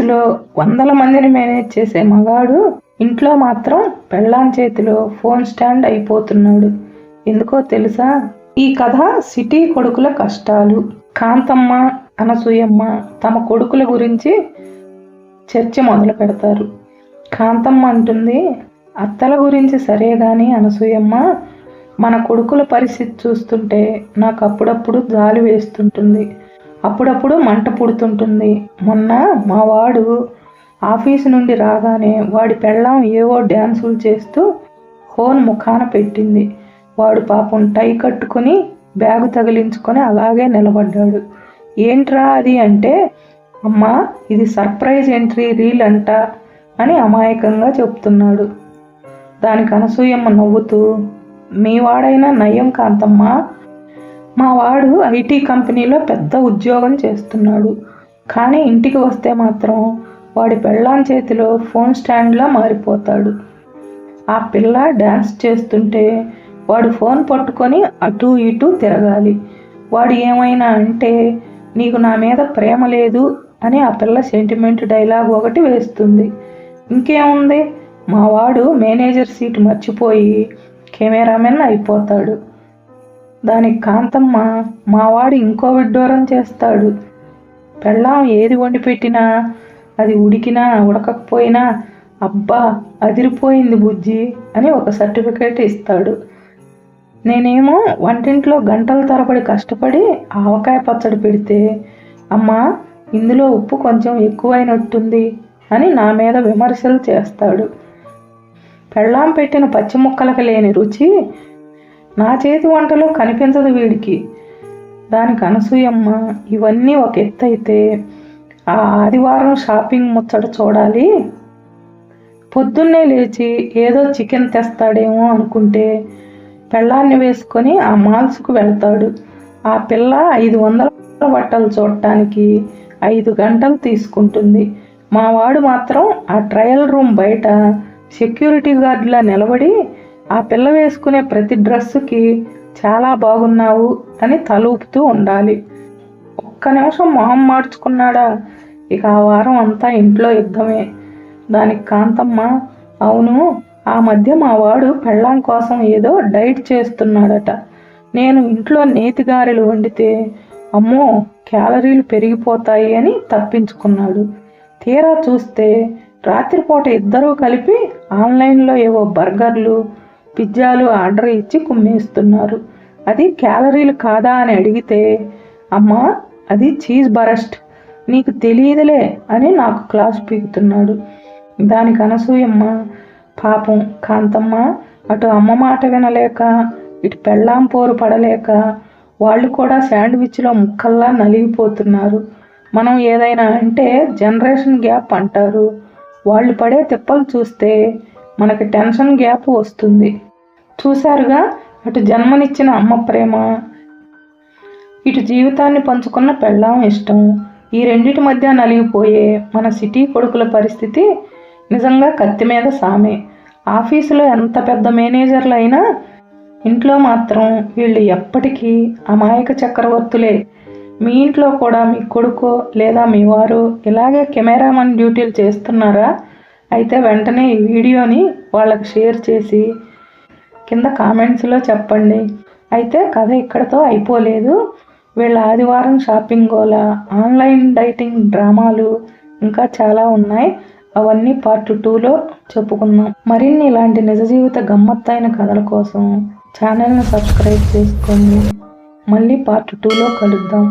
ఆఫీసులో వందల మందిని మేనేజ్ చేసే మగాడు ఇంట్లో మాత్రం పెళ్ళాం చేతిలో ఫోన్ స్టాండ్ అయిపోతున్నాడు. ఎందుకో తెలుసా? ఈ కథ సిటీ కొడుకుల కష్టాలు. కాంతమ్మ, అనసూయమ్మ తమ కొడుకుల గురించి చర్చ మొదలు పెడతారు. కాంతమ్మ అంటుంది, అత్తల గురించి సరే గాని అనసూయమ్మ, మన కొడుకుల పరిస్థితి చూస్తుంటే నాకు అప్పుడప్పుడు జాలి వేస్తుంటుంది, అప్పుడప్పుడు మంట పుడుతుంటుంది. మొన్న మా వాడు ఆఫీసు నుండి రాగానే వాడి పెళ్ళాం ఏవో డ్యాన్సులు చేస్తూ ఫోన్ ముఖాన పెట్టింది. వాడు పాపం టై కట్టుకొని బ్యాగు తగిలించుకొని అలాగే నిలబడ్డాడు. ఏంట్రా అది అంటే, అమ్మా ఇది సర్ప్రైజ్ ఎంట్రీ రీల్ అంట అని అమాయకంగా చెప్తున్నాడు. దానికి అనసూయమ్మ నవ్వుతూ, మీ వాడైనా నయం కాంతమ్మ, మా వాడు ఐటీ కంపెనీలో పెద్ద ఉద్యోగం చేస్తున్నాడు, కానీ ఇంటికి వస్తే మాత్రం వాడి పెళ్ళాం చేతిలో ఫోన్ స్టాండ్లా మారిపోతాడు. ఆ పిల్ల డ్యాన్స్ చేస్తుంటే వాడు ఫోన్ పట్టుకొని అటు ఇటు తిరగాలి. వాడు ఏమైనా అంటే, నీకు నా మీద ప్రేమ లేదు అని ఆ పిల్ల సెంటిమెంట్ డైలాగ్ ఒకటి వేస్తుంది. ఇంకేముంది, మా వాడు మేనేజర్ సీటు మర్చిపోయి కెమెరామెన్ అయిపోతాడు. దానికి కాంతమ్మ, మా వాడు ఇంకో విడ్డూరం చేస్తాడు. పెళ్ళాం ఏది వండి పెట్టినా అది ఉడికినా ఉడకకపోయినా అబ్బా అదిరిపోయింది బుజ్జి అని ఒక సర్టిఫికేట్ ఇస్తాడు. నేనేమో వంటింట్లో గంటల తరబడి కష్టపడి ఆవకాయ పచ్చడి పెడితే, అమ్మా ఇందులో ఉప్పు కొంచెం ఎక్కువైనట్టుంది అని నా మీద విమర్శలు చేస్తాడు. పెళ్ళాం పెట్టిన పచ్చి ముక్కలకు లేని రుచి నా చేతి వంటలో కనిపించదు వీడికి. దానికి అనసూయమ్మ, ఇవన్నీ ఒక ఎత్తు అయితే ఆ ఆదివారం షాపింగ్ ముచ్చట చూడాలి. పొద్దున్నే లేచి ఏదో చికెన్ తెస్తాడేమో అనుకుంటే పెళ్ళాన్ని వేసుకొని ఆ మాల్స్కు వెళ్తాడు. ఆ పిల్ల 500 బట్టలు చూడటానికి 5 గంటలు తీసుకుంటుంది. మా వాడు మాత్రం ఆ ట్రయల్ రూమ్ బయట సెక్యూరిటీ గార్డులా నిలబడి ఆ పిల్ల వేసుకునే ప్రతి డ్రెస్సుకి చాలా బాగున్నావు అని తలూపుతూ ఉండాలి. ఒక్క నిమిషం మొహం మార్చుకున్నాడా ఇక ఆ వారం అంతా ఇంట్లో యుద్ధమే. దానికి కాంతమ్మ, అవును ఆ మధ్య మా వాడు పెళ్ళాం కోసం ఏదో డైట్ చేస్తున్నాడట. నేను ఇంట్లో నేతిగారెలు వండితే అమ్మో క్యాలరీలు పెరిగిపోతాయి అని తప్పించుకున్నాడు. తీరా చూస్తే రాత్రిపూట ఇద్దరూ కలిపి ఆన్లైన్లో ఏవో బర్గర్లు పిజ్జాలు ఆర్డర్ ఇచ్చి కుమ్మేస్తున్నారు. అది క్యాలరీలు కాదా అని అడిగితే, అమ్మా అది చీజ్ బరస్ట్, నీకు తెలియదులే అని నాకు క్లాస్ పీకుతున్నాడు. దానికి అనసూయమ్మ, పాపం కాంతమ్మ అటు అమ్మ మాట వినలేక ఇటు పెళ్ళాం పోరు పడలేక వాళ్ళు కూడా శాండ్విచ్లో ముక్కల్లా నలిగిపోతున్నారు. మనం ఏదైనా అంటే జనరేషన్ గ్యాప్ అంటారు. వాళ్ళు పడే తిప్పలు చూస్తే మనకి టెన్షన్ గ్యాప్ వస్తుంది. చూశారుగా, అటు జన్మనిచ్చిన అమ్మ ప్రేమ, ఇటు జీవితాన్ని పంచుకున్న పెళ్ళాం ఇష్టం, ఈ రెండిటి మధ్య నలిగిపోయే మన సిటీ కొడుకుల పరిస్థితి నిజంగా కత్తి మీద సామే. ఆఫీసులో ఎంత పెద్ద మేనేజర్లు అయినా ఇంట్లో మాత్రం వీళ్ళు ఎప్పటికీ అమాయక చక్రవర్తులే. మీ ఇంట్లో కూడా మీ కొడుకో లేదా మీ వారు ఇలాగే కెమెరామన్ డ్యూటీలు చేస్తున్నారా? అయితే వెంటనే ఈ వీడియోని వాళ్ళకి షేర్ చేసి కింద కామెంట్స్లో చెప్పండి. అయితే కథ ఇక్కడతో అయిపోలేదు. వీళ్ళ ఆదివారం షాపింగ్ గోల, ఆన్లైన్ డైటింగ్ డ్రామాలు ఇంకా చాలా ఉన్నాయి. అవన్నీ పార్ట్ 2లో చెప్పుకుందాం. మరిన్ని ఇలాంటి నిజ జీవిత గమ్మత్తైన కథల కోసం ఛానల్ని సబ్స్క్రైబ్ చేసుకోండి. మళ్ళీ పార్ట్ 2లో కలుద్దాం.